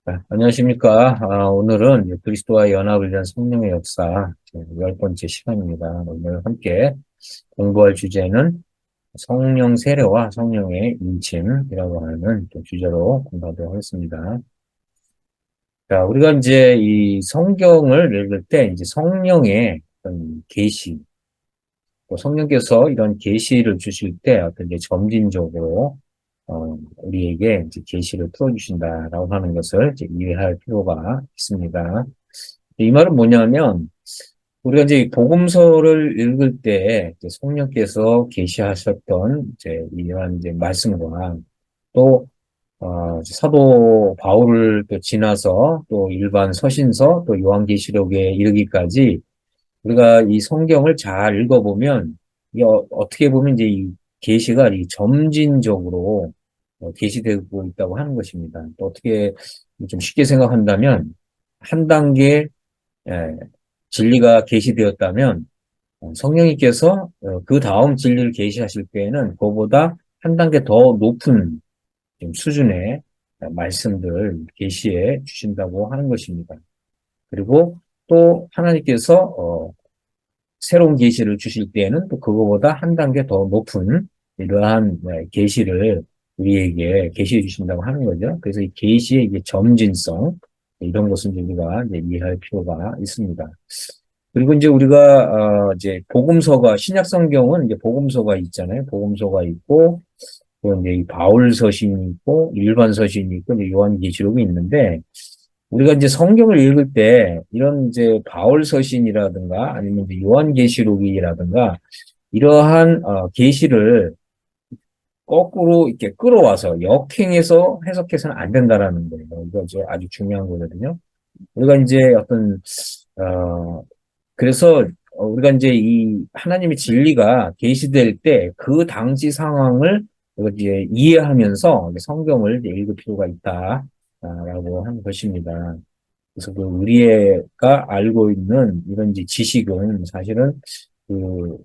안녕하십니까. 오늘은 이제 그리스도와 연합을 위한 성령의 역사 10번째 시간입니다. 오늘 함께 공부할 주제는 성령 세례와 성령의 인침이라고 하는 또 주제로 공부하도록 하겠습니다. 자, 우리가 이제 이 성경을 읽을 때 이제 성령의 어떤 계시, 또 성령께서 이런 계시를 주실 때 어떤 이제 점진적으로 우리에게 이제 계시를 풀어주신다라고 하는 것을 이제 이해할 필요가 있습니다. 이 말은 뭐냐면 우리가 이제 복음서를 읽을 때 이제 성령께서 계시하셨던 이제 이러한 이제 말씀과 또 이제 사도 바울을 또 지나서 또 일반 서신서 또 요한계시록에 이르기까지 우리가 이 성경을 잘 읽어보면 이 어떻게 보면 이제 이 계시가 이 점진적으로 계시되고 있다고 하는 것입니다. 또 어떻게 좀 쉽게 생각한다면 한 단계 예, 진리가 계시되었다면 성령님께서 그 다음 진리를 계시하실 때에는 그보다 한 단계 더 높은 좀 수준의 말씀들 계시해 주신다고 하는 것입니다. 그리고 또 하나님께서 새로운 계시를 주실 때에는 또 그거보다 한 단계 더 높은 이러한 계시를 우리에게 계시해 주신다고 하는 거죠. 그래서 이 계시의 이게 점진성 이런 것은 이제 우리가 이제 이해할 필요가 있습니다. 그리고 이제 우리가 이제 복음서가 신약 성경은 이제 복음서가 있잖아요. 복음서가 있고 또 이제 이 바울 서신이 있고 일반 서신이 있고 이제 요한계시록이 있는데 우리가 이제 성경을 읽을 때 이런 이제 바울 서신이라든가 아니면 이제 요한계시록이라든가 이러한 계시를 거꾸로 이렇게 끌어와서 역행해서 해석해서는 안 된다라는 거예요. 이거 이제 아주 중요한 거거든요. 우리가 이제 어떤 어 그래서 우리가 이제 이 하나님의 진리가 계시될 때 그 당시 상황을 우리가 이제 이해하면서 성경을 이제 읽을 필요가 있다라고 하는 것입니다. 그래서 그 우리가 알고 있는 이런 이제 지식은 사실은 그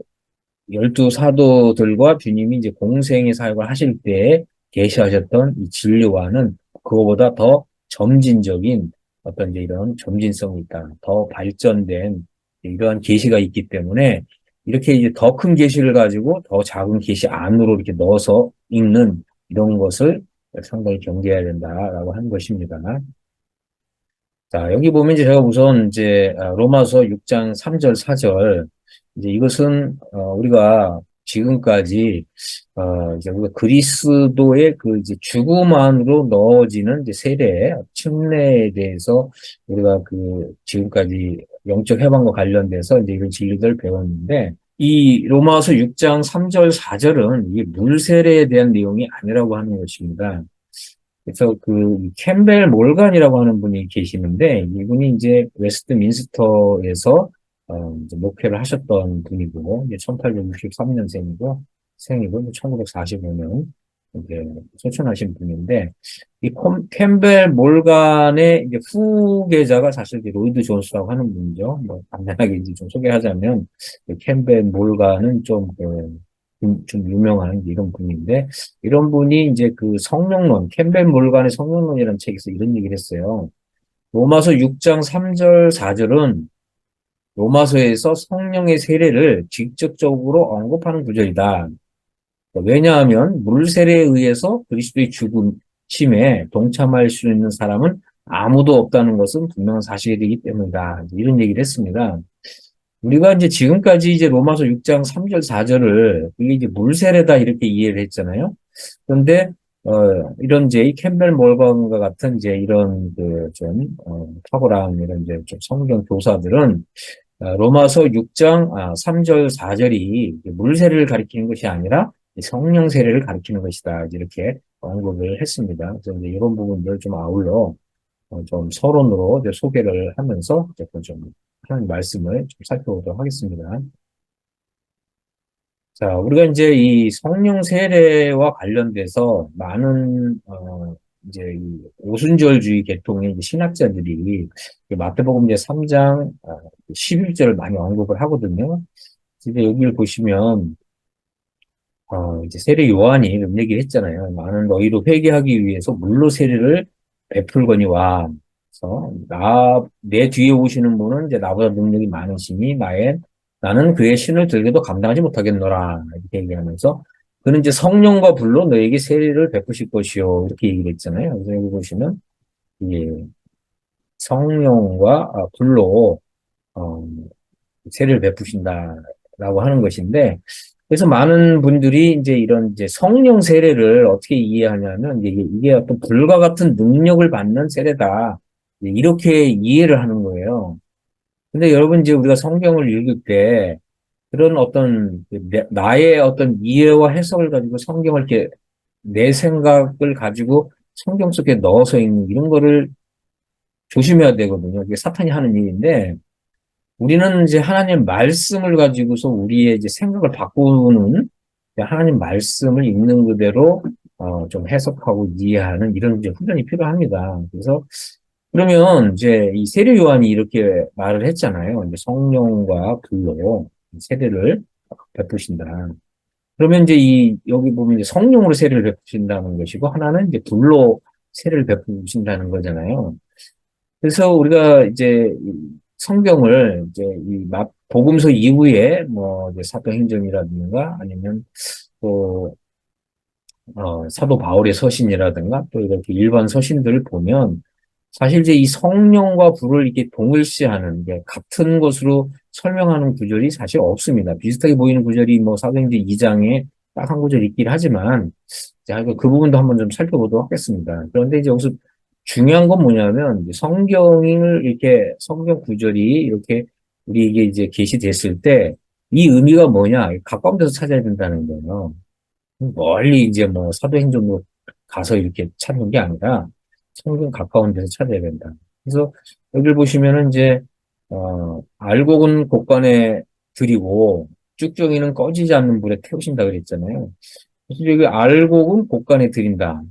열두 사도들과 주님이 이제 공생의 사역을 하실 때 계시하셨던 이 진리와는 그거보다 더 점진적인 어떤 이제 이런 점진성이 있다. 더 발전된 이러한 계시가 있기 때문에 이렇게 이제 더 큰 계시를 가지고 더 작은 계시 안으로 이렇게 넣어서 읽는 이런 것을 상당히 경계해야 된다라고 하는 것입니다. 자, 여기 보면 이제 제가 우선 이제 로마서 6장 3절 4절 이제 이것은 우리가 지금까지 이제 우리가 그리스도의 그 이제 죽음 안으로 넣어지는 이제 세례 침례에 대해서 우리가 그 지금까지 영적 해방과 관련돼서 이제 이런 진리들을 배웠는데 이 로마서 6장 3절 4절은 이게 물 세례에 대한 내용이 아니라고 하는 것입니다. 그래서 그 캠벨 몰간이라고 하는 분이 계시는데 이분이 이제 웨스트민스터에서 이제 목회를 하셨던 분이고 이제 1863년생이고 생이고 1945년 이제 소천하신 분인데 이 캠벨 몰간의 이제 후계자가 사실 이제 로이드 존스라고 하는 분이죠. 뭐 간단하게 이제 좀 소개하자면 캠벨 몰간은 좀 유명한 이런 분인데 이런 분이 이제 그 성령론, 캠벨 몰간의 성령론이라는 책에서 이런 얘기를 했어요. 로마서 6장 3절, 4절은 로마서에서 성령의 세례를 직접적으로 언급하는 구절이다. 왜냐하면 물 세례에 의해서 그리스도의 죽음심에 동참할 수 있는 사람은 아무도 없다는 것은 분명한 사실이기 때문이다. 이런 얘기를 했습니다. 우리가 이제 지금까지 이제 로마서 6장 3절, 4절을 이게 이제 물 세례다 이렇게 이해를 했잖아요. 그런데 이런 이제 이 캠벨 몰건과 같은 이제 이런 그좀 탁월한 이런 이제 좀 성경 교사들은 로마서 6장 3절 4절이 물 세례를 가리키는 것이 아니라 성령 세례를 가리키는 것이다 이렇게 언급을 했습니다. 그래서 이제 이런 부분들 좀 아울러 좀 서론으로 이제 소개를 하면서 이제 좀 하나님 말씀을 좀 살펴보도록 하겠습니다. 자, 우리가 이제 이 성령 세례와 관련돼서 많은, 이제 이 오순절주의 계통의 이제 신학자들이 마태복음 이제 3장 11절을 많이 언급을 하거든요. 근데 여기를 보시면, 이제 세례 요한이 이런 얘기를 했잖아요. 나는 너희로 회개하기 위해서 물로 세례를 베풀거니와. 그래서 내 뒤에 오시는 분은 이제 나보다 능력이 많으시니 나는 그의 신을 들게도 감당하지 못하겠노라. 이렇게 얘기하면서 그는 이제 성령과 불로 너에게 세례를 베푸실 것이요. 이렇게 얘기를 했잖아요. 그래서 여기 보시면 이 성령과 불로 어, 세례를 베푸신다라고 하는 것인데, 그래서 많은 분들이 이제 이런 이제 성령 세례를 어떻게 이해하냐면 이게 어떤 불과 같은 능력을 받는 세례다. 이렇게 이해를 하는 거예요. 근데 여러분 이제 우리가 성경을 읽을 때 그런 어떤 나의 어떤 이해와 해석을 가지고 성경을 이렇게 내 생각을 가지고 성경 속에 넣어서 읽는 이런 거를 조심해야 되거든요. 이게 사탄이 하는 일인데 우리는 이제 하나님 말씀을 가지고서 우리의 이제 생각을 바꾸는 하나님 말씀을 읽는 그대로 좀 해석하고 이해하는 이런 이제 훈련이 필요합니다. 그래서 그러면 이제 이 세례 요한이 이렇게 말을 했잖아요. 이제 성령과 불로 세례를 베푸신다. 그러면 이제 여기 보면 이제 성령으로 세례를 베푸신다는 것이고 하나는 이제 불로 세례를 베푸신다는 거잖아요. 그래서 우리가 이제 이 성경을 이제 복음서 이후에 뭐 이제 사도행전이라든가 아니면 또 사도 바울의 서신이라든가 또 이렇게 일반 서신들을 보면 사실 이제 이 성령과 불을 이렇게 동일시하는 게 같은 것으로 설명하는 구절이 사실 없습니다. 비슷하게 보이는 구절이 뭐 사도행전 2장에 딱 한 구절 있긴 하지만 자, 그 부분도 한번 좀 살펴보도록 하겠습니다. 그런데 이제 여기서 중요한 건 뭐냐면 이제 성경을 이렇게 성경 구절이 이렇게 우리에게 이제 게시됐을 때 이 의미가 뭐냐? 가까운 데서 찾아야 된다는 거예요. 멀리 이제 뭐 사도행전으로 가서 이렇게 찾는 게 아니라 성경 가까운 데서 찾아야 된다. 그래서 여기를 보시면은 이제 알곡은 곳간에 들이고 쭉정이는 꺼지지 않는 불에 태우신다 그랬잖아요. 그래서 여기 알곡은 곳간에 들인다.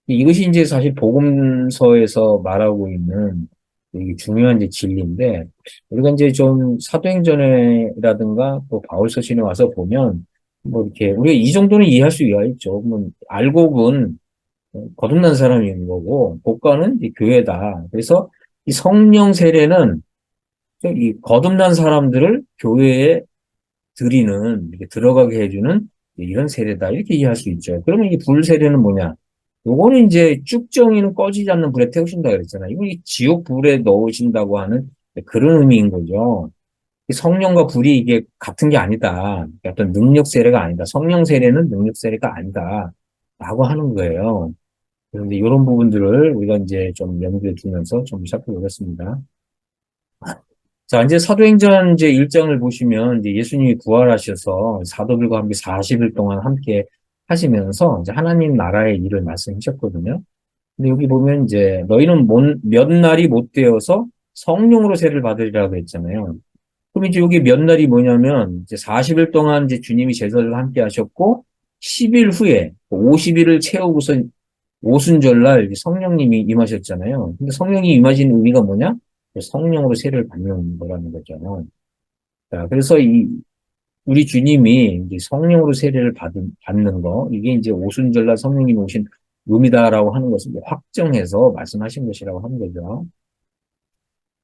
이것이 이제 사실 복음서에서 말하고 있는 되게 중요한 이제 진리인데 우리가 이제 좀 사도행전이라든가 또 바울서신에 와서 보면 뭐 이렇게 우리가 이 정도는 이해할 수 있죠. 뭐 알곡은 거듭난 사람인 거고 복과는 이 교회다. 그래서 이 성령 세례는 이 거듭난 사람들을 교회에 드리는 이렇게 들어가게 해주는 이런 세례다. 이렇게 이해할 수 있죠. 그러면 이 불 세례는 뭐냐? 요거는 이제 쭉정이는 꺼지지 않는 불에 태우신다 그랬잖아요. 이거 이 지옥 불에 넣으신다고 하는 그런 의미인 거죠. 성령과 불이 이게 같은 게 아니다. 어떤 능력 세례가 아니다. 성령 세례는 능력 세례가 아니다. 라고 하는 거예요. 그런데 이런 부분들을 우리가 이제 좀 염두에 두면서 좀 살펴보겠습니다. 자, 이제 사도행전 이제 1장을 보시면 이제 예수님이 부활하셔서 사도들과 함께 40일 동안 함께 하시면서 이제 하나님 나라의 일을 말씀하셨거든요. 근데 여기 보면 이제 너희는 몇 날이 못 되어서 성령으로 세례를 받으리라고 했잖아요. 그럼 이제 여기 몇 날이 뭐냐면 이제 40일 동안 이제 주님이 제자들과 함께 하셨고 10일 후에 50일을 채우고서 오순절날 성령님이 임하셨잖아요. 근데 성령이 임하신 의미가 뭐냐? 성령으로 세례를 받는 거라는 거죠. 자, 그래서 우리 주님이 이제 성령으로 세례를 받는 거, 이게 이제 오순절날 성령님이 오신 의미다라고 하는 것을 확정해서 말씀하신 것이라고 하는 거죠.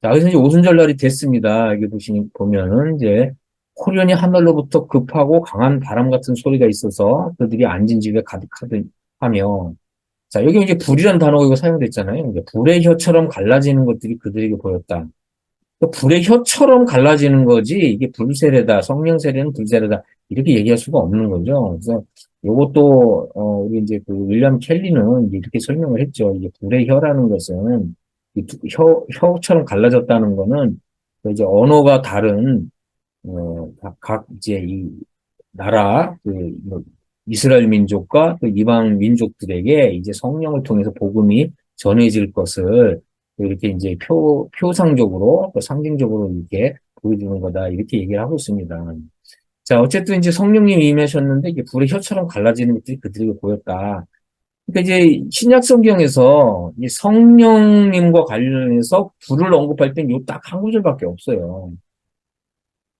자, 그래서 이제 오순절날이 됐습니다. 여기 보면은 이제 호련히 하늘로부터 급하고 강한 바람 같은 소리가 있어서 그들이 앉은 집에 가득하며 자, 여기 이제 불이라는 단어가 이거 사용됐잖아요. 이제 불의 혀처럼 갈라지는 것들이 그들에게 보였다. 불의 혀처럼 갈라지는 거지, 이게 불세례다, 성령세례는 불세례다, 이렇게 얘기할 수가 없는 거죠. 그래서 요것도, 우리 이제 그 윌리엄 켈리는 이렇게 설명을 했죠. 이게 불의 혀라는 것은, 혀처럼 갈라졌다는 거는, 그 이제 언어가 다른, 각 이제 나라, 뭐 이스라엘 민족과 또 이방 민족들에게 이제 성령을 통해서 복음이 전해질 것을 이렇게 이제 표상적으로 또 상징적으로 이렇게 보여주는 거다. 이렇게 얘기를 하고 있습니다. 자, 어쨌든 이제 성령님이 임하셨는데 이게 불의 혀처럼 갈라지는 것들이 그들에게 보였다. 그러니까 이제 신약 성경에서 이 성령님과 관련해서 불을 언급할 땐 요 딱 한 구절밖에 없어요.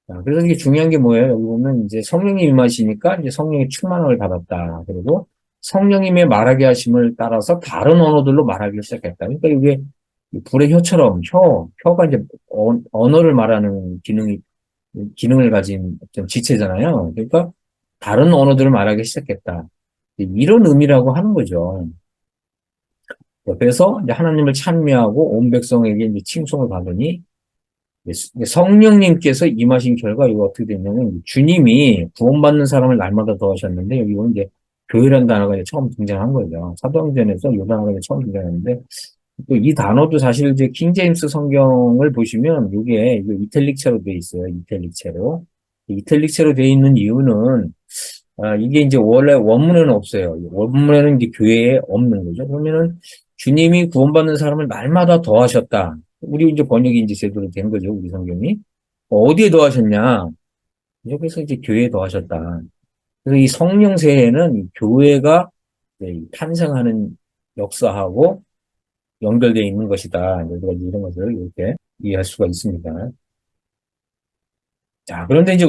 자, 그래서 이게 중요한 게 뭐예요? 여기 보면 이제 성령이 임하시니까 이제 성령의 충만함을 받았다. 그리고 성령님의 말하게 하심을 따라서 다른 언어들로 말하기 시작했다. 그러니까 이게 불의 혀처럼 혀가 이제 언어를 말하는 기능을 가진 좀 지체잖아요. 그러니까 다른 언어들을 말하기 시작했다. 이런 의미라고 하는 거죠. 그래서 이제 하나님을 찬미하고 온 백성에게 이제 칭송을 받으니 성령님께서 임하신 결과 이거 어떻게 됐냐면 주님이 구원받는 사람을 날마다 더하셨는데 여기 보면 이제 교회라는 단어가 이제 처음 등장한 거죠. 사도행전에서 이 단어가 이제 처음 등장했는데 또 이 단어도 사실 이제 킹제임스 성경을 보시면 이게 이탈릭체로 돼 있어요. 이탈릭체로. 이탈릭체로 돼 있는 이유는 이게 이제 원래 원문에는 없어요. 원문에는 이제 교회에 없는 거죠. 그러면은 주님이 구원받는 사람을 날마다 더하셨다. 우리 이제 번역이 이제 제대로 된 거죠. 우리 성경이. 어디에 더하셨냐? 여기서 이제 교회에 더하셨다. 그래서 이 성령 세례는 이 교회가 이제 탄생하는 역사하고 연결되어 있는 것이다. 우리가 이런 것을 이렇게 이해할 수가 있습니다. 자, 그런데 이제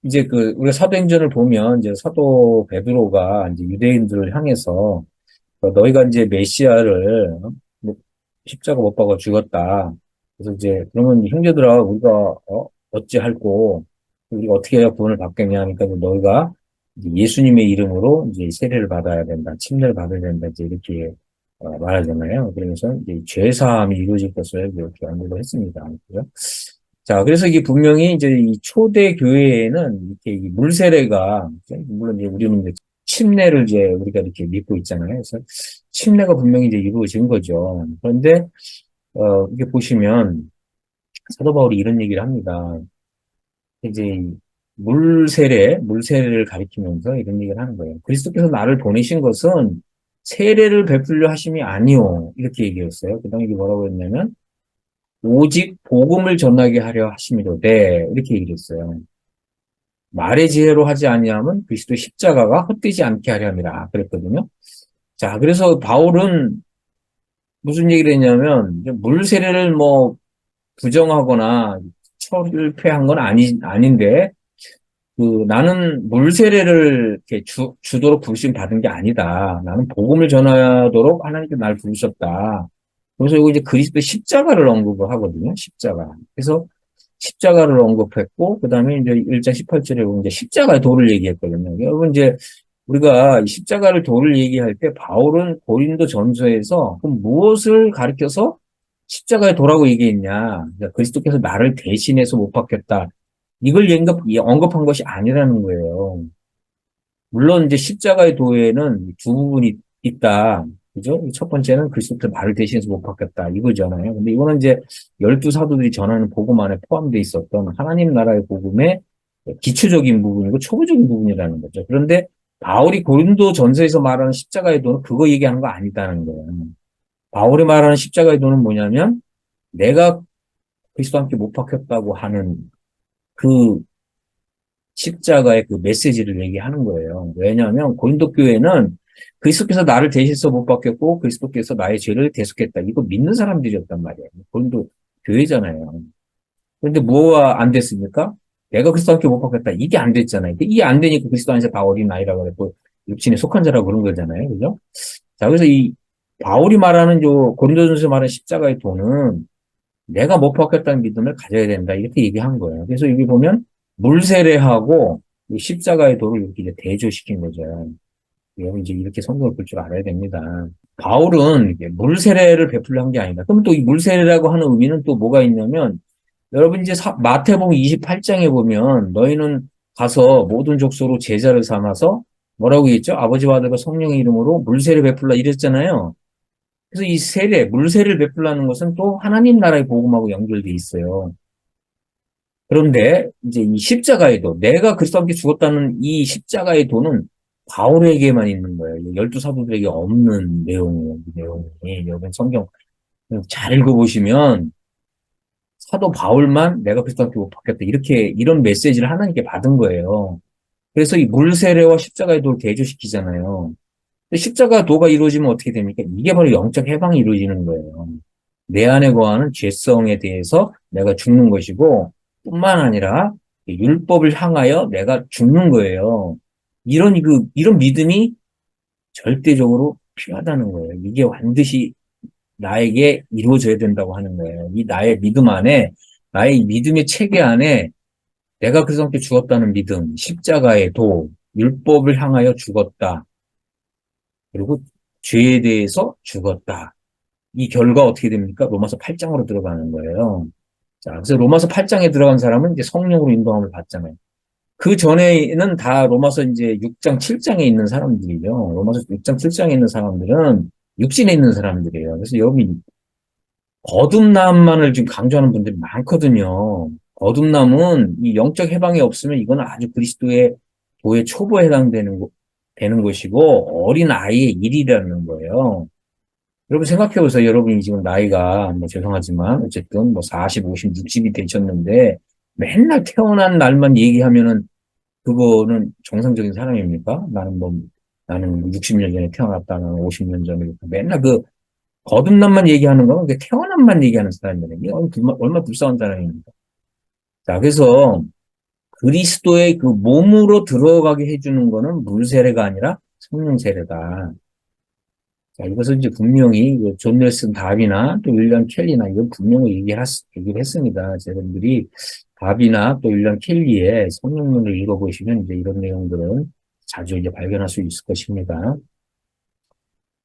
이제 우리가 사도행전을 보면 이제 사도 베드로가 이제 유대인들을 향해서 너희가 이제 메시아를 뭐 십자가 못 박아 죽었다. 그래서 이제 그러면 형제들아 우리가 어찌할꼬 우리가 어떻게 해야 구원을 받겠냐 하니까 너희가 이제 예수님의 이름으로 이제 세례를 받아야 된다. 침례를 받아야 된다. 이제 이렇게 말하잖아요. 그러면서 이제 죄 사함이 이루어질 것을 이렇게 언급을 했습니다. 그죠? 자, 그래서 이게 분명히 이제 이 초대 교회에는 이렇게 이 물세례가 물론 이제 우리는 이제 침례를 이제 우리가 이렇게 믿고 있잖아요. 그래서 침례가 분명히 이제 이루어진 거죠. 그런데 이게 보시면 사도 바울이 이런 얘기를 합니다. 이제 물세례를 가리키면서 이런 얘기를 하는 거예요. 그리스도께서 나를 보내신 것은 세례를 베풀려 하심이 아니오. 이렇게 얘기했어요. 그 다음에 이게 뭐라고 했냐면 오직 복음을 전하게 하려 하심이로되 이렇게 얘기를 했어요. 말의 지혜로 하지 아니하면 그리스도 십자가가 헛되지 않게 하려 함이라 그랬거든요. 자, 그래서 바울은 무슨 얘기를 했냐면 물 세례를 뭐 부정하거나 철폐한 건 아닌데 나는 물 세례를 이렇게 주도록 부르심 받은 게 아니다. 나는 복음을 전하도록 하나님께 날 부르셨다. 그래서 이거 이제 그리스도 십자가를 언급을 하거든요. 십자가. 그래서 십자가를 언급했고, 그 다음에 이제 1장 18절에 보면 이제 십자가의 도를 얘기했거든요. 여러분 이제 우리가 이 십자가를 도를 얘기할 때 바울은 고린도 전서에서 그럼 무엇을 가리켜서 십자가의 도라고 얘기했냐. 그러니까 그리스도께서 나를 대신해서 못 박혔다. 이걸 언급한 것이 아니라는 거예요. 물론 이제 십자가의 도에는 두 부분이 있다. 그죠? 첫 번째는 그리스도께서 나를 대신해서 못 박혔다. 이거잖아요. 근데 이거는 이제 12사도들이 전하는 복음 안에 포함되어 있었던 하나님 나라의 복음의 기초적인 부분이고 초보적인 부분이라는 거죠. 그런데 바울이 고린도 전서에서 말하는 십자가의 도는 그거 얘기하는 거 아니다는 거예요. 바울이 말하는 십자가의 도는 뭐냐면 내가 그리스도와 함께 못 박혔다고 하는 그 십자가의 그 메시지를 얘기하는 거예요. 왜냐하면 고린도 교회는 그리스도께서 나를 대신해서 못 박혔고 그리스도께서 나의 죄를 대속했다. 이거 믿는 사람들이었단 말이에요. 고린도 교회잖아요. 그런데 뭐가 안 됐습니까? 내가 그리스도와 함께 못 박혔다. 이게 안 됐잖아요. 이게 안 되니까 그리스도 안에서 바울이 나이라고 그랬고 육신에 속한 자라고 그런 거잖아요. 그죠? 자, 그래서 이 바울이 말하는 고린도전서 말하는 십자가의 도는 내가 못 박혔다는 믿음을 가져야 된다. 이렇게 얘기한 거예요. 그래서 여기 보면 물세례하고 십자가의 도를 이렇게 이제 대조시킨 거죠. 여러분 이제 이렇게 성경을 볼 줄 알아야 됩니다. 바울은 물세례를 베풀려 한 게 아니다. 그럼 또 이 물세례라고 하는 의미는 또 뭐가 있냐면 여러분 이제 마태복음 28장에 보면 너희는 가서 모든 족속으로 제자를 삼아서 뭐라고 했죠? 아버지와 아들과 성령의 이름으로 물세례 베풀라 이랬잖아요. 그래서 이 물세례를 베풀라는 것은 또 하나님 나라의 복음하고 연결돼 있어요. 그런데 이제 이 십자가의 도, 내가 그리스도와 함께 죽었다는 이 십자가의 도는 바울에게만 있는 거예요. 12사도들에게 없는 내용이에요. 이 내용이. 여러분 성경 잘 읽어보시면 사도 바울만 내가 그리스도와 함께 못 박혔다. 이런 메시지를 하나님께 받은 거예요. 그래서 이 물세례와 십자가의 도를 대조시키잖아요. 십자가 도가 이루어지면 어떻게 됩니까? 이게 바로 영적 해방이 이루어지는 거예요. 내 안에 거하는 죄성에 대해서 내가 죽는 것이고 뿐만 아니라 율법을 향하여 내가 죽는 거예요. 이런 믿음이 절대적으로 필요하다는 거예요. 이게 반드시 나에게 이루어져야 된다고 하는 거예요. 이 나의 믿음 안에, 나의 믿음의 체계 안에 내가 그리스도께 죽었다는 믿음, 십자가의 도, 율법을 향하여 죽었다. 그리고 죄에 대해서 죽었다. 이 결과 어떻게 됩니까? 로마서 8장으로 들어가는 거예요. 자, 그래서 로마서 8장에 들어간 사람은 이제 성령으로 인도함을 받잖아요. 그 전에는 다 로마서 이제 6장, 7장에 있는 사람들이죠. 로마서 6장, 7장에 있는 사람들은 육신에 있는 사람들이에요. 그래서 여러분이 거듭남만을 지금 강조하는 분들이 많거든요. 거듭남은 이 영적 해방이 없으면 이거는 아주 그리스도의 도의 초보에 해당되는 되는 것이고 어린 아이의 일이라는 거예요. 여러분 생각해 보세요. 여러분이 지금 나이가 뭐 죄송하지만 어쨌든 뭐 40, 50, 60이 되셨는데 맨날 태어난 날만 얘기하면은 그거는 정상적인 사람입니까? 나는 60년 전에 태어났다. 나는 50년 전에 맨날 그 거듭남만 얘기하는 거는 그 태어남만 얘기하는 사람이에요. 이게 얼마나 불쌍한 사람입니까? 자, 그래서 그리스도의 그 몸으로 들어가게 해주는 거는 물 세례가 아니라 성령 세례다. 자, 이것은 이제 분명히 존 넬슨 답이나 또 윌리엄 켈리나 이건 분명히 얘기를 했습니다. 여러분들이 답이나 또 윌리엄 켈리의 성령론을 읽어보시면 이제 이런 내용들을 자주 이제 발견할 수 있을 것입니다.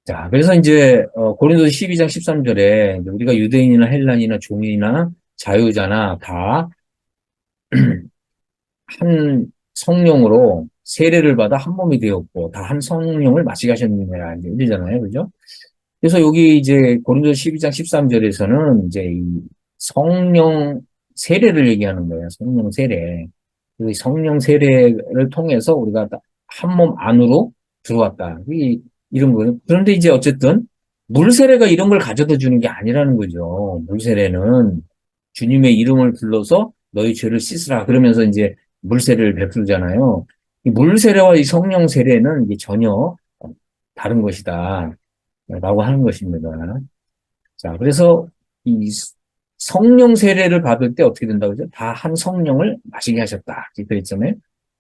자, 그래서 이제 고린도서 12장 13절에 우리가 유대인이나 헬란이나 종이나 자유자나 다 한 성령으로 세례를 받아 한 몸이 되었고 다 한 성령을 마시게 하셨느냐 이러잖아요. 그죠? 그래서 여기 이제 고린도서 12장 13절에서는 이제 이 성령 세례를 얘기하는 거예요. 성령 세례. 그 성령 세례를 통해서 우리가 한 몸 안으로 들어왔다. 이런 거예요. 그런데 이제 어쨌든 물 세례가 이런 걸 가져다 주는 게 아니라는 거죠. 물 세례는 주님의 이름을 불러서 너희 죄를 씻으라. 그러면서 이제 물 세례를 베풀잖아요. 이 물 세례와 이 성령 세례는 이게 전혀 다른 것이다. 라고 하는 것입니다. 자, 그래서 이 성령 세례를 받을 때 어떻게 된다고 그러죠? 다 한 성령을 마시게 하셨다. 이렇게 그랬잖아요.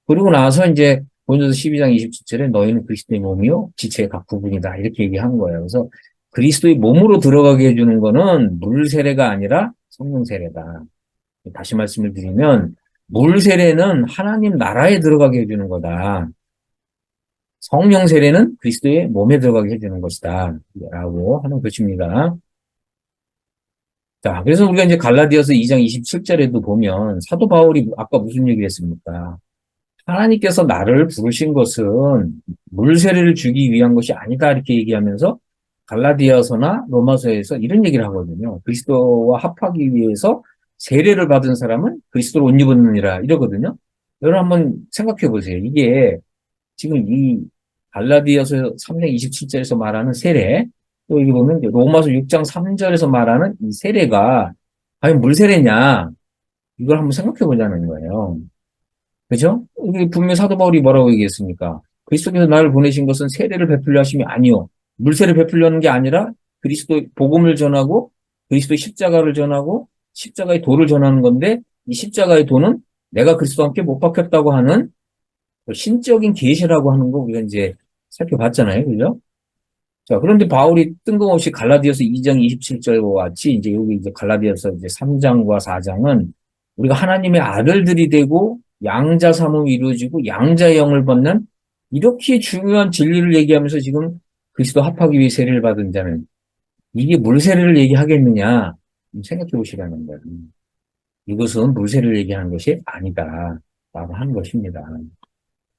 그리고 나서 이제 고린도서 12장 27절에 너희는 그리스도의 몸이요 지체의 각 부분이다. 이렇게 얘기한 거예요. 그래서 그리스도의 몸으로 들어가게 해주는 거는 물 세례가 아니라 성령 세례다. 다시 말씀을 드리면 물 세례는 하나님 나라에 들어가게 해주는 거다. 성령 세례는 그리스도의 몸에 들어가게 해주는 것이다. 라고 하는 것입니다. 자, 그래서 우리가 이제 갈라디아서 2장 27절에도 보면 사도 바울이 아까 무슨 얘기를 했습니까? 하나님께서 나를 부르신 것은 물 세례를 주기 위한 것이 아니다. 이렇게 얘기하면서 갈라디아서나 로마서에서 이런 얘기를 하거든요. 그리스도와 합하기 위해서 세례를 받은 사람은 그리스도로 옷 입었느니라 이러거든요. 여러분 한번 생각해 보세요. 이게 지금 이 갈라디아서 3장 27절에서 말하는 세례, 또 여기 보면 로마서 6장 3절에서 말하는 이 세례가 과연 물 세례냐? 이걸 한번 생각해 보자는 거예요. 그죠? 이게 분명히 사도 바울이 뭐라고 얘기했습니까? 그리스도께서 나를 보내신 것은 세례를 베풀려 하심이 아니요. 물세를 베풀려는 게 아니라 그리스도 복음을 전하고 그리스도의 십자가를 전하고 십자가의 도를 전하는 건데 이 십자가의 도는 내가 그리스도와 함께 못 박혔다고 하는 신적인 계시라고 하는 거 우리가 이제 살펴봤잖아요. 그죠? 자, 그런데 바울이 뜬금없이 갈라디아서 2장 27절과 같이 이제 여기 이제 갈라디아서 이제 3장과 4장은 우리가 하나님의 아들들이 되고 양자 삼음이 이루어지고 양자의 영을 받는 이렇게 중요한 진리를 얘기하면서 지금 그리스도 합하기 위해 세례를 받은 자는 이게 물세례를 얘기하겠느냐 생각해 보시라는 거예요. 이것은 물세례를 얘기하는 것이 아니다. 라고 하는 것입니다.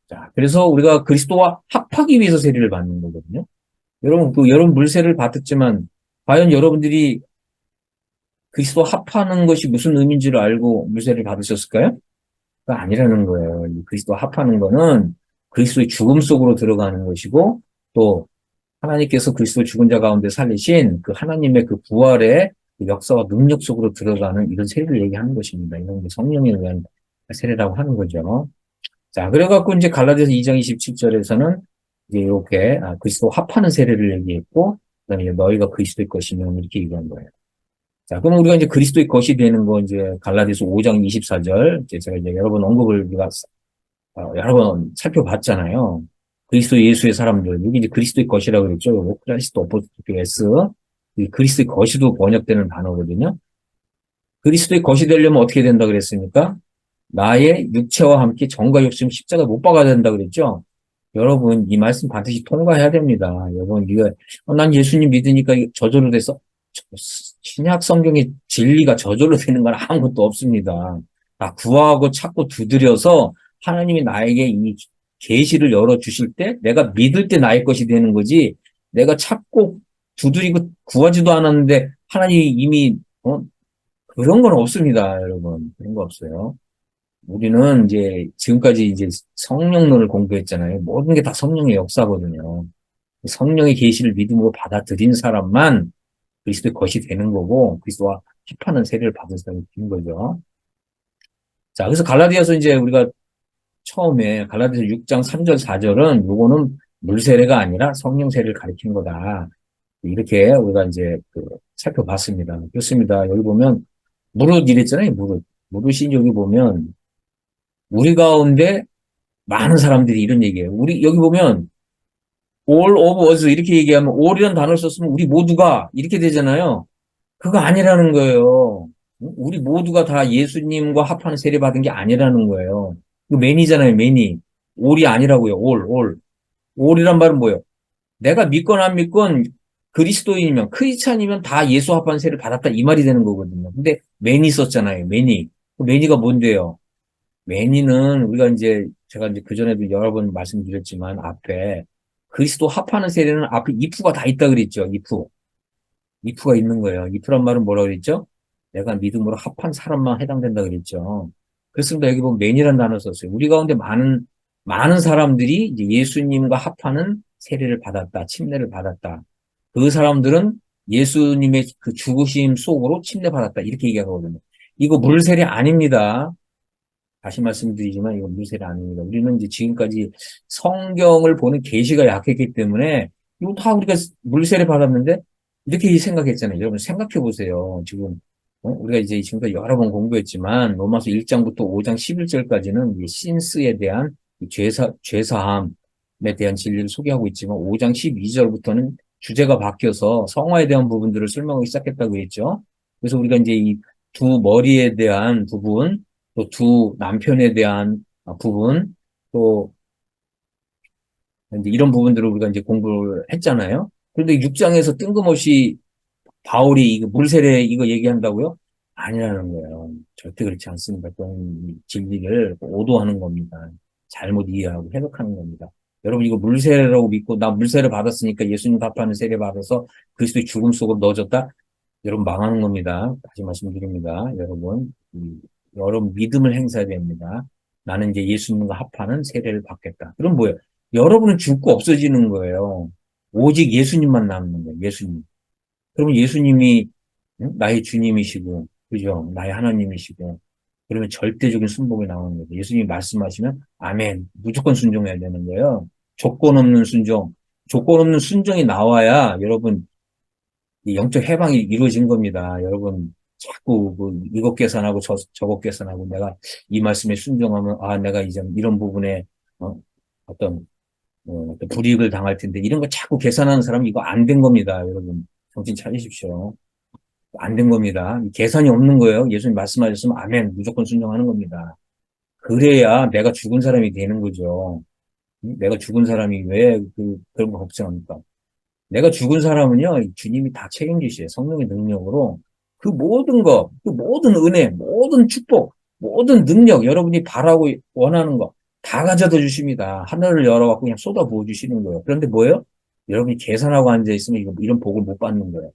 자, 그래서 우리가 그리스도와 합하기 위해서 세례를 받는 거거든요. 여러분 물세를 받았지만, 과연 여러분들이 그리스도 합하는 것이 무슨 의미인지를 알고 물세를 받으셨을까요? 그가 아니라는 거예요. 그리스도 합하는 거는 그리스도의 죽음 속으로 들어가는 것이고, 또 하나님께서 그리스도 죽은 자 가운데 살리신 그 하나님의 그 부활의 그 역사와 능력 속으로 들어가는 이런 세례를 얘기하는 것입니다. 이런 게 성령에 의한 세례라고 하는 거죠. 자, 그래갖고 이제 갈라디아서 2장 27절에서는 이제 이렇게 그리스도 합하는 세례를 얘기했고, 그다음에 너희가 그리스도의 것이면 이렇게 얘기한 거예요. 자, 그럼 우리가 이제 그리스도의 것이 되는 거 이제 갈라디아서 5장 24절 이제 제가 이제 여러 번 언급을 우리가 여러 번 살펴봤잖아요. 그리스도 예수의 사람들. 여기 이제 그리스도의 것이라고 그랬죠. 요거 크라이스트 오포스토스. 이 그리스도의 것이도 번역되는 단어거든요. 그리스도의 것이 되려면 어떻게 된다 그랬습니까? 나의 육체와 함께 정과 욕심 십자가 못 박아야 된다 그랬죠. 여러분, 이 말씀 반드시 통과해야 됩니다. 여러분, 이거, 난 예수님 믿으니까 저절로 돼서, 신약 성경의 진리가 저절로 되는 건 아무것도 없습니다. 구하고 찾고 두드려서 하나님이 나에게 이 계시를 열어주실 때, 내가 믿을 때 나의 것이 되는 거지, 내가 찾고 두드리고 구하지도 않았는데, 하나님이 이미, 그런 건 없습니다, 여러분. 그런 거 없어요. 우리는 이제 지금까지 이제 성령론을 공부했잖아요. 모든 게 다 성령의 역사거든요. 성령의 계시를 믿음으로 받아들인 사람만 그리스도의 것이 되는 거고 그리스도와 합하는 세례를 받은 사람이 되는 거죠. 자, 그래서 갈라디아서 이제 우리가 처음에 갈라디아서 6장 3절 4절은 요거는 물 세례가 아니라 성령 세례를 가리키는 거다. 이렇게 우리가 이제 살펴봤습니다. 그렇습니다. 여기 보면 무릇 이랬잖아요. 무릇. 무릇이 여기 보면 우리 가운데 많은 사람들이 이런 얘기해요. 우리 여기 보면 all of us 이렇게 얘기하면 all이라는 단어를 썼으면 우리 모두가 이렇게 되잖아요. 그거 아니라는 거예요. 우리 모두가 다 예수님과 합하는 세례 받은 게 아니라는 거예요. 그 many잖아요, many. all이 아니라고요. all. all이란 말은 뭐예요? 내가 믿건 안 믿건 그리스도인이면 크리스찬이면 다 예수 합한 세례를 받았다 이 말이 되는 거거든요. 근데 many 썼잖아요. many. 그 many가 뭔데요? 매니는 우리가 이제 제가 이제 그전에도 여러 번 말씀드렸지만 앞에 그리스도 합하는 세례는 앞에 if가 다 있다 그랬죠. if가 있는 거예요. if란 말은 뭐라고 그랬죠? 내가 믿음으로 합한 사람만 해당된다 그랬죠. 그렇습니다. 여기 보면 매니라는 단어 썼어요. 우리 가운데 많은 사람들이 이제 예수님과 합하는 세례를 받았다. 침례를 받았다. 그 사람들은 예수님의 그 죽으심 속으로 침례 받았다. 이렇게 얘기하거든요. 이거 물 세례 아닙니다. 다시 말씀드리지만 이건 무세례 아닙니다. 우리는 이제 지금까지 성경을 보는 계시가 약했기 때문에 이거 다 우리가 물세례 받았는데 이렇게 생각했잖아요. 여러분 생각해 보세요. 지금 우리가 이제 지금까지 여러 번 공부했지만 로마서 1장부터 5장 11절까지는 신스에 대한 죄사함에 대한 진리를 소개하고 있지만 5장 12절부터는 주제가 바뀌어서 성화에 대한 부분들을 설명하기 시작했다고 했죠. 그래서 우리가 이제 이 두 머리에 대한 부분 또 두 남편에 대한 부분, 또 이제 이런 부분들을 우리가 이제 공부를 했잖아요. 그런데 6장에서 뜬금없이 바울이 이거 물세례 이거 얘기한다고요? 아니라는 거예요. 절대 그렇지 않습니다. 그건 진리를 오도하는 겁니다. 잘못 이해하고 해석하는 겁니다. 여러분 이거 물세례라고 믿고 나 물세례 받았으니까 예수님 답하는 세례 받아서 그리스도의 죽음 속으로 넣어졌다? 여러분 망하는 겁니다. 다시 말씀드립니다. 여러분 믿음을 행사해야 됩니다. 나는 이제 예수님과 합하는 세례를 받겠다. 그럼 뭐예요? 여러분은 죽고 없어지는 거예요. 오직 예수님만 남는 거예요. 예수님. 그러면 예수님이 나의 주님이시고, 그죠? 나의 하나님이시고, 그러면 절대적인 순복이 나오는 거죠. 예수님이 말씀하시면 아멘. 무조건 순종해야 되는 거예요. 조건 없는 순종. 조건 없는 순종이 나와야 여러분 이 영적 해방이 이루어진 겁니다. 여러분, 자꾸 이것 계산하고 저것 계산하고 내가 이 말씀에 순종하면 내가 이제 이런 부분에 어, 어떤 어떤 불이익을 당할 텐데 이런 거 자꾸 계산하는 사람은 이거 안 된 겁니다. 여러분, 정신 차리십시오. 안 된 겁니다. 계산이 없는 거예요. 예수님 말씀하셨으면 아멘, 무조건 순종하는 겁니다. 그래야 내가 죽은 사람이 되는 거죠. 내가 죽은 사람이 왜 그런 거 걱정합니까? 내가 죽은 사람은요, 주님이 다 책임지셔요. 성령의 능력으로. 그 모든 거, 그 모든 은혜, 모든 축복, 모든 능력, 여러분이 바라고 원하는 거, 다 가져다 주십니다. 하늘을 열어갖고 그냥 쏟아 부어 주시는 거예요. 그런데 뭐예요? 여러분이 계산하고 앉아있으면 이런 복을 못 받는 거예요.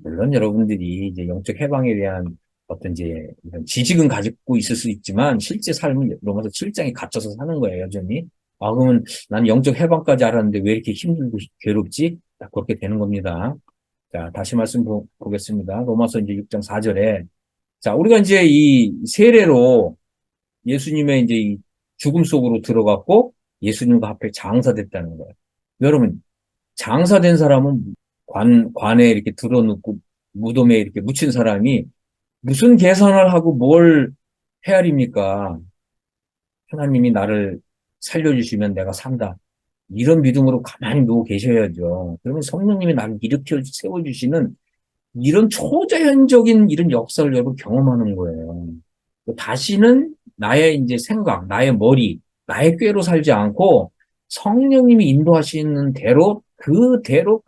물론 여러분들이 이제 영적 해방에 대한 어떤 이제 이런 지식은 가지고 있을 수 있지만 실제 삶은 로마서 7장에 갇혀서 사는 거예요, 여전히. 그러면 난 영적 해방까지 알았는데 왜 이렇게 힘들고 괴롭지? 딱 그렇게 되는 겁니다. 자, 다시 말씀 보겠습니다. 로마서 이제 6장 4절에. 자, 우리가 이제 이 세례로 예수님의 이제 이 죽음 속으로 들어갔고 예수님과 합해 장사됐다는 거예요. 여러분, 장사된 사람은 관에 이렇게 들어놓고 무덤에 이렇게 묻힌 사람이 무슨 계산을 하고 뭘 헤아립니까? 하나님이 나를 살려주시면 내가 산다. 이런 믿음으로 가만히 누워 계셔야죠. 그러면 성령님이 나를 일으켜 세워주시는 이런 초자연적인 이런 역사를 여러분 경험하는 거예요. 다시는 나의 이제 생각, 나의 머리, 나의 꾀로 살지 않고 성령님이 인도하시는 대로 그대로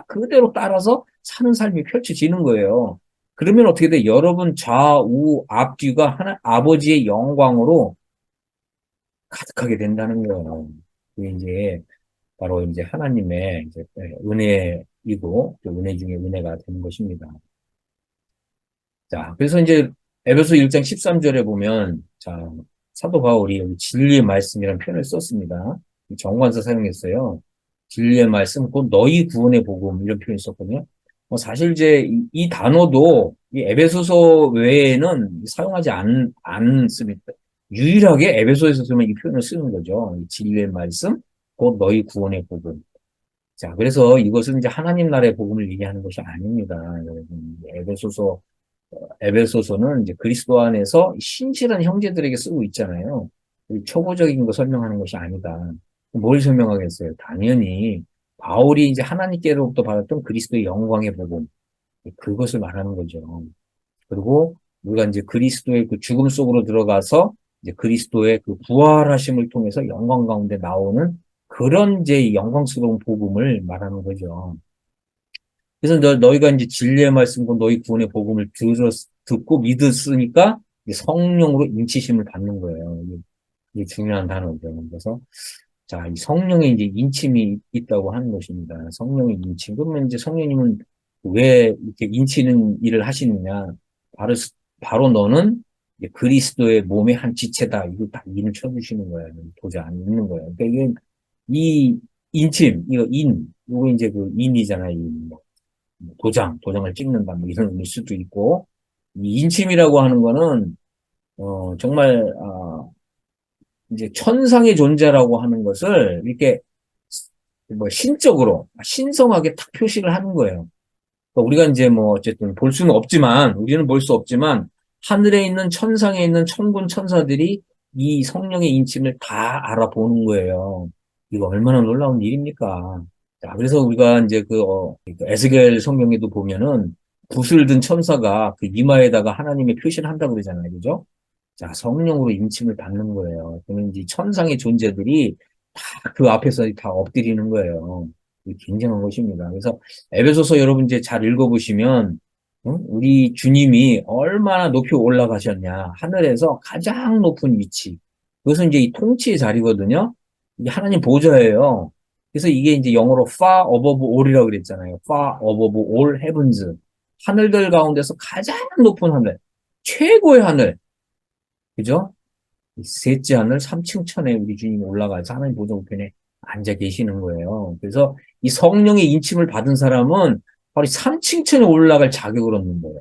그대로 따라서 사는 삶이 펼쳐지는 거예요. 그러면 어떻게 돼? 여러분 좌우 앞뒤가 하나 아버지의 영광으로 가득하게 된다는 거예요. 그게 이제 바로 이제 하나님의 이제 은혜이고 또 은혜 중에 은혜가 되는 것입니다. 자, 그래서 이제 에베소 1장 13절에 보면 자, 사도 바울이 여기 진리의 말씀이라는 표현을 썼습니다. 정관사 사용했어요. 진리의 말씀, 곧 너희 구원의 복음 이런 표현을 썼거든요. 사실 이제 이 단어도 이 에베소서 외에는 사용하지 않습니다. 유일하게 에베소에서 쓰면 이 표현을 쓰는 거죠. 진리의 말씀, 곧 너희 구원의 복음. 자, 그래서 이것은 이제 하나님 나라의 복음을 얘기하는 것이 아닙니다. 여러분. 에베소서는 이제 그리스도 안에서 신실한 형제들에게 쓰고 있잖아요. 초보적인 거 설명하는 것이 아니다. 뭘 설명하겠어요? 당연히 바울이 이제 하나님께로부터 받았던 그리스도의 영광의 복음, 그것을 말하는 거죠. 그리고 우리가 이제 그리스도의 그 죽음 속으로 들어가서 이제 그리스도의 그 부활하심을 통해서 영광 가운데 나오는 그런 이제 영광스러운 복음을 말하는 거죠. 그래서 너희가 이제 진리의 말씀과 너희 구원의 복음을 듣고 믿었으니까 성령으로 인치심을 받는 거예요. 이게 중요한 단어죠. 그래서 자, 이 성령의 이제 인침이 있다고 하는 것입니다. 성령의 인침. 그러면 이제 성령님은 왜 이렇게 인치는 일을 하시느냐? 바로 바로 너는 이제 그리스도의 몸의 한 지체다. 이거 딱 인을 쳐주시는 거예요. 도저히 안 있는 거예요. 그러니까 이게 이 인침, 이거 이제 그 인이잖아요. 도장을 찍는다, 뭐 이런 의미일 수도 있고, 이 인침이라고 하는 거는, 정말, 이제 천상의 존재라고 하는 것을 이렇게 뭐 신적으로, 신성하게 탁 표시를 하는 거예요. 그러니까 우리가 이제 뭐 어쨌든 볼 수는 없지만, 우리는 볼 수 없지만, 하늘에 있는 천상에 있는 천군 천사들이 이 성령의 인침을 다 알아보는 거예요. 이거 얼마나 놀라운 일입니까? 자, 그래서 우리가 이제 그 에스겔 성경에도 보면은 붓을 든 천사가 그 이마에다가 하나님의 표시를 한다고 그러잖아요. 그죠? 자, 성령으로 인침을 받는 거예요. 그러면 이제 천상의 존재들이 다 그 앞에서 다 엎드리는 거예요. 이게 굉장한 것입니다. 그래서 에베소서 여러분 이제 잘 읽어보시면 우리 주님이 얼마나 높이 올라가셨냐. 하늘에서 가장 높은 위치. 그것은 이제 이 통치의 자리거든요. 이게 하나님 보좌예요. 그래서 이게 이제 영어로 far above all이라고 그랬잖아요. far above all heavens. 하늘들 가운데서 가장 높은 하늘. 최고의 하늘. 그죠? 셋째 하늘 3층 천에 우리 주님이 올라가서 하나님 보좌 우편에 앉아 계시는 거예요. 그래서 이 성령의 인침을 받은 사람은 바로 3층 천에 올라갈 자격을 얻는 거예요.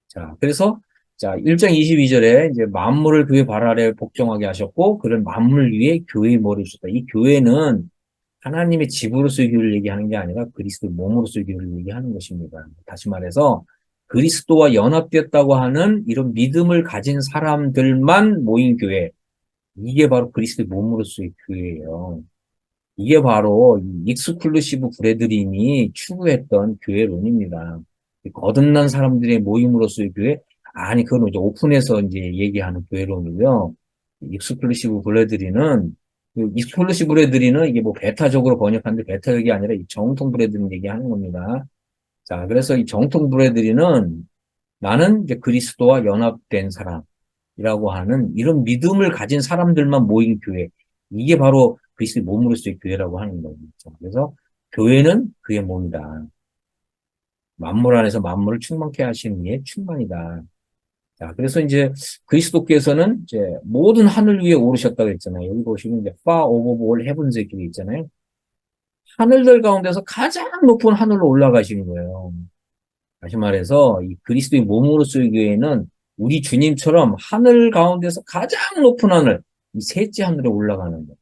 자, 그래서 자, 1장 22절에 이제 만물을 그의 발 아래 복종하게 하셨고 그런 만물 위에 교회의 머리를 주셨다. 이 교회는 하나님의 집으로서의 교회를 얘기하는 게 아니라 그리스도의 몸으로서의 교회를 얘기하는 것입니다. 다시 말해서 그리스도와 연합되었다고 하는 이런 믿음을 가진 사람들만 모인 교회. 이게 바로 그리스도의 몸으로서의 교회예요. 이게 바로 이 익스클루시브 브레드린이 추구했던 교회론입니다. 거듭난 사람들의 모임으로서의 교회? 아니, 그건 이제 오픈해서 이제 얘기하는 교회론이고요. 익스클루시브 브레드린은 익스클루시브 브레드린은 이게 뭐 베타적으로 번역하는데 베타적이 아니라 이 정통 브레드린 얘기하는 겁니다. 자, 그래서 이 정통 브레드린은 나는 이제 그리스도와 연합된 사람이라고 하는 이런 믿음을 가진 사람들만 모인 교회. 이게 바로 그리스도의 몸으로서의 교회라고 하는 거죠. 그래서 교회는 그의 몸이다. 만물 안에서 만물을 충만케 하시는 이의 충만이다. 자, 그래서 이제 그리스도께서는 이제 모든 하늘 위에 오르셨다고 했잖아요. 여기 보시면 이제 far above all heavens 이렇게 있잖아요. 하늘들 가운데서 가장 높은 하늘로 올라가시는 거예요. 다시 말해서 이 그리스도의 몸으로서의 교회는 우리 주님처럼 하늘 가운데서 가장 높은 하늘, 이 셋째 하늘에 올라가는 것.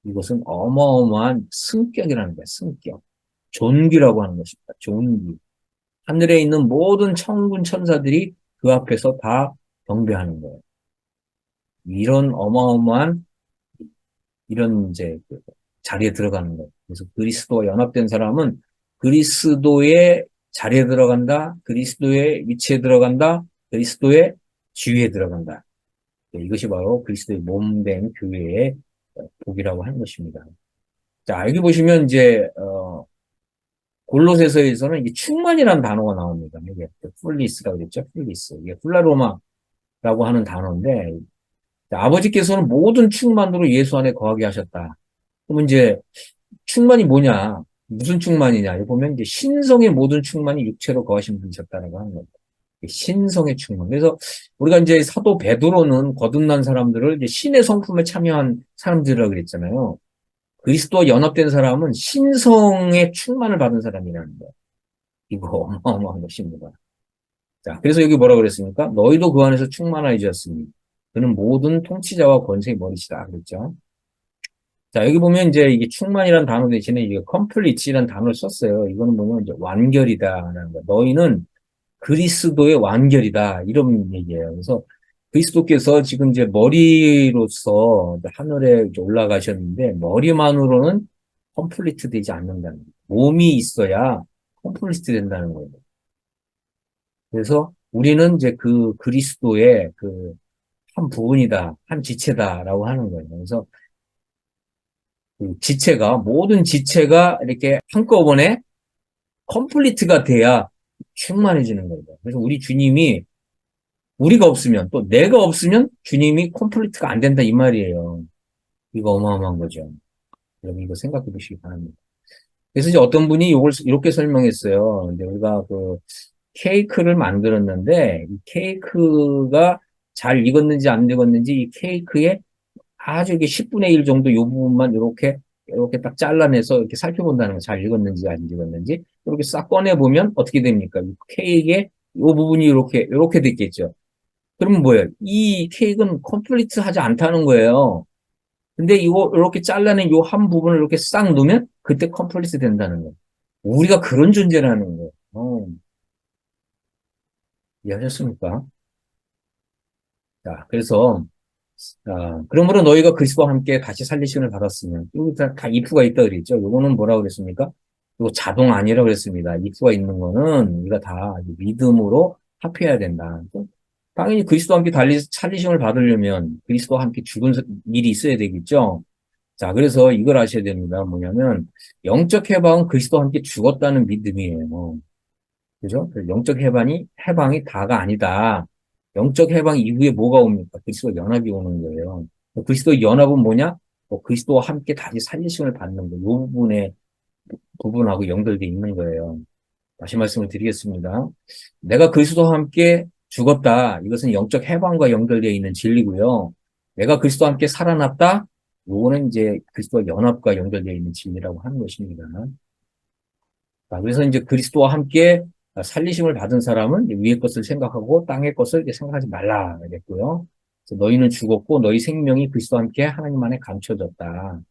이것은 어마어마한 승격이라는 거예요. 승격. 존귀라고 하는 것입니다. 존귀. 하늘에 있는 모든 천군 천사들이 그 앞에서 다 경배하는 거예요. 이런 어마어마한 이런 이제 그 자리에 들어가는 거예요. 그래서 그리스도와 연합된 사람은 그리스도의 자리에 들어간다, 그리스도의 위치에 들어간다, 그리스도의 지위에 들어간다. 네, 이것이 바로 그리스도의 몸된 교회의 복이라고 하는 것입니다. 자, 여기 보시면 이제 골로새서에서는 이게 충만이라는 단어가 나옵니다. 이게 풀리스라고 그랬죠. 풀리스. 이게 플라로마라고 하는 단어인데 자, 아버지께서는 모든 충만으로 예수 안에 거하게 하셨다. 그러면 이제 충만이 뭐냐? 무슨 충만이냐? 여기 보면 이제 신성의 모든 충만이 육체로 거하신 분이셨다라고 하는 겁니다. 신성의 충만. 그래서 우리가 이제 사도 베드로는 거듭난 사람들을 이제 신의 성품에 참여한 사람들이라고 그랬잖아요. 그리스도와 연합된 사람은 신성의 충만을 받은 사람이라는 거예요. 이거 어마어마한 것입니다. 자, 그래서 여기 뭐라 그랬습니까? 너희도 그 안에서 충만하여졌으니 그는 모든 통치자와 권세의 머리시다. 그랬죠. 자, 여기 보면 이제 이게 충만이라는 단어 대신에 이게 complete이라는 단어를 썼어요. 이거는 뭐냐면 이제 완결이다라는 거. 너희는 그리스도의 완결이다. 이런 얘기예요. 그래서 그리스도께서 지금 이제 머리로서 하늘에 이제 올라가셨는데 머리만으로는 컴플리트 되지 않는다는 거예요. 몸이 있어야 컴플리트 된다는 거예요. 그래서 우리는 이제 그 그리스도의 그 한 부분이다, 한 지체다라고 하는 거예요. 그래서 그 지체가 모든 지체가 이렇게 한꺼번에 컴플리트가 돼야 충만해지는 거예요. 그래서 우리 주님이 우리가 없으면 또 내가 없으면 주님이 컴플리트가 안 된다 이 말이에요. 이거 어마어마한 거죠. 여러분 이거 생각해 보시기 바랍니다. 그래서 이제 어떤 분이 이걸 이렇게 설명했어요. 이제 우리가 그 케이크를 만들었는데 이 케이크가 잘 익었는지 안 익었는지 이 케이크에 아주 이게 10분의 1 정도 이 부분만 이렇게 딱 잘라내서 이렇게 살펴본다는 거. 잘 익었는지 안 익었는지. 이렇게 싹 꺼내보면 어떻게 됩니까? 이 케이크에 이 부분이 이렇게 됐겠죠. 그러면 뭐예요? 이 케이크는 컴플리트 하지 않다는 거예요. 근데 이거 이렇게 잘라낸 요 한 부분을 이렇게 싹 놓으면 그때 컴플리트 된다는 거예요. 우리가 그런 존재라는 거예요. 이해하셨습니까? 자, 그래서 그러므로 너희가 그리스도와 함께 다시 살리심을 받았으면, 이거 다 if가 있다 그랬죠. 요거는 뭐라고 그랬습니까? 이거 자동 아니라고 그랬습니다. if가 있는 거는 우리가 다 믿음으로 합해야 된다. 당연히 그리스도와 함께 살리심을 받으려면 그리스도와 함께 죽은 일이 있어야 되겠죠. 자, 그래서 이걸 아셔야 됩니다. 뭐냐면, 영적 해방은 그리스도와 함께 죽었다는 믿음이에요. 그죠? 해방이 다가 아니다. 영적 해방 이후에 뭐가 옵니까? 그리스도 연합이 오는 거예요. 그리스도 연합은 뭐냐? 그리스도와 함께 다시 살리심을 받는 거. 이 부분하고 연결돼 있는 거예요. 다시 말씀을 드리겠습니다. 내가 그리스도와 함께 죽었다. 이것은 영적 해방과 연결되어 있는 진리고요. 내가 그리스도와 함께 살아났다. 요거는 이제 그리스도와 연합과 연결되어 있는 진리라고 하는 것입니다. 자, 그래서 이제 그리스도와 함께 살리심을 받은 사람은 위의 것을 생각하고 땅의 것을 생각하지 말라 그랬고요. 그래서 너희는 죽었고 너희 생명이 그리스도와 함께 하나님 안에 감춰졌다.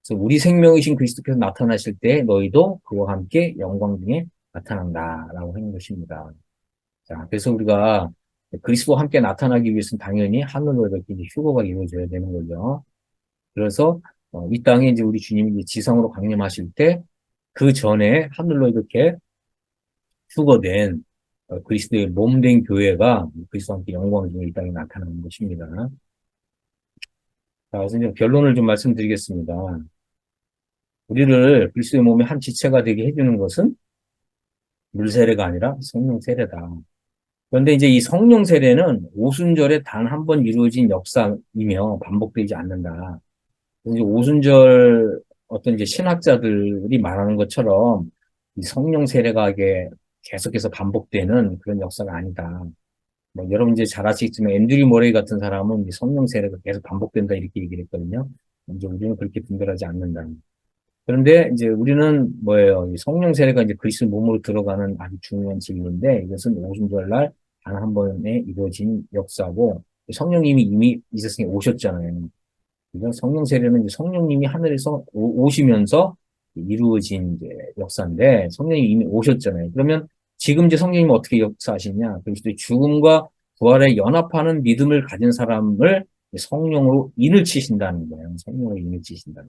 그래서 우리 생명이신 그리스도께서 나타나실 때 너희도 그와 함께 영광 중에 나타난다라고 하는 것입니다. 자, 그래서 우리가 그리스도와 함께 나타나기 위해서는 당연히 하늘로 이렇게 이제 휴거가 이루어져야 되는 거죠. 그래서 이 땅에 이제 우리 주님이 이제 지상으로 강림하실 때 그 전에 하늘로 이렇게 휴거된 그리스도의 몸된 교회가 그리스도와 함께 영광 중에 이 땅에 나타나는 것입니다. 자, 그래서 이제 결론을 좀 말씀드리겠습니다. 우리를 그리스도의 몸의 한 지체가 되게 해주는 것은 물 세례가 아니라 성령 세례다. 그런데 이제 이 성령 세례는 오순절에 단 한 번 이루어진 역사이며 반복되지 않는다. 이제 오순절 어떤 이제 신학자들이 말하는 것처럼 이 성령 세례가 이게 계속해서 반복되는 그런 역사가 아니다. 뭐 여러분 이제 잘 아시겠지만 앤드류 모레이 같은 사람은 이 성령 세례가 계속 반복된다 이렇게 얘기를 했거든요. 이제 우리는 그렇게 분별하지 않는다. 그런데 이제 우리는 뭐예요? 이 성령 세례가 이제 그리스도 몸으로 들어가는 아주 중요한 진리인데 이것은 오순절 날 단 한 번에 이루어진 역사고 성령님이 이미 이 세상에 오셨잖아요. 그죠? 성령 세례는 이제 성령님이 하늘에서 오시면서 이루어진 이제 역사인데 성령님이 이미 오셨잖아요. 그러면 지금 이제 성령님은 어떻게 역사하시냐? 그리스도의 죽음과 부활에 연합하는 믿음을 가진 사람을 성령으로 인을 치신다는 거예요. 성령으로 인을 치신다.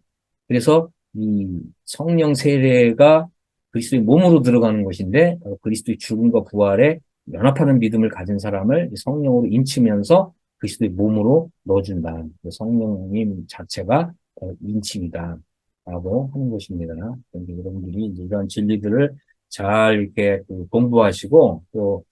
그래서 이 성령 세례가 그리스도의 몸으로 들어가는 것인데 그리스도의 죽음과 부활에 연합하는 믿음을 가진 사람을 성령으로 인치면서 그리스도의 몸으로 넣어준다. 성령님 자체가 인침이다. 라고 하는 것입니다. 그런데 여러분들이 이제 이런 진리들을 잘 이렇게 공부하시고 또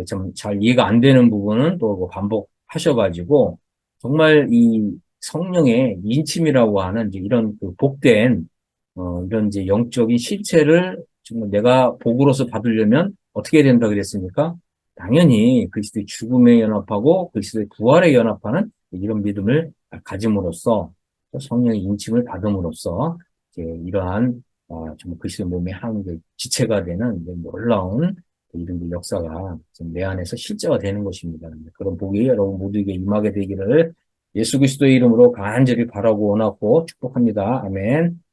좀 잘 이해가 안 되는 부분은 또 반복하셔가지고 정말 이 성령의 인침이라고 하는 이제 이런 복된 이런 이제 영적인 실체를 정말 내가 복으로서 받으려면 어떻게 해야 된다 그랬습니까? 당연히 그리스도의 죽음에 연합하고 그리스도의 부활에 연합하는 이런 믿음을 가짐으로써 또 성령의 인침을 받음으로써 이제 이러한 정말 그리스도의 몸의 한 지체가 되는 놀라운 이런 역사가 지금 내 안에서 실제가 되는 것입니다. 그런 복이 여러분 모두에게 임하게 되기를 예수 그리스도의 이름으로 간절히 바라고 원하고 축복합니다. 아멘.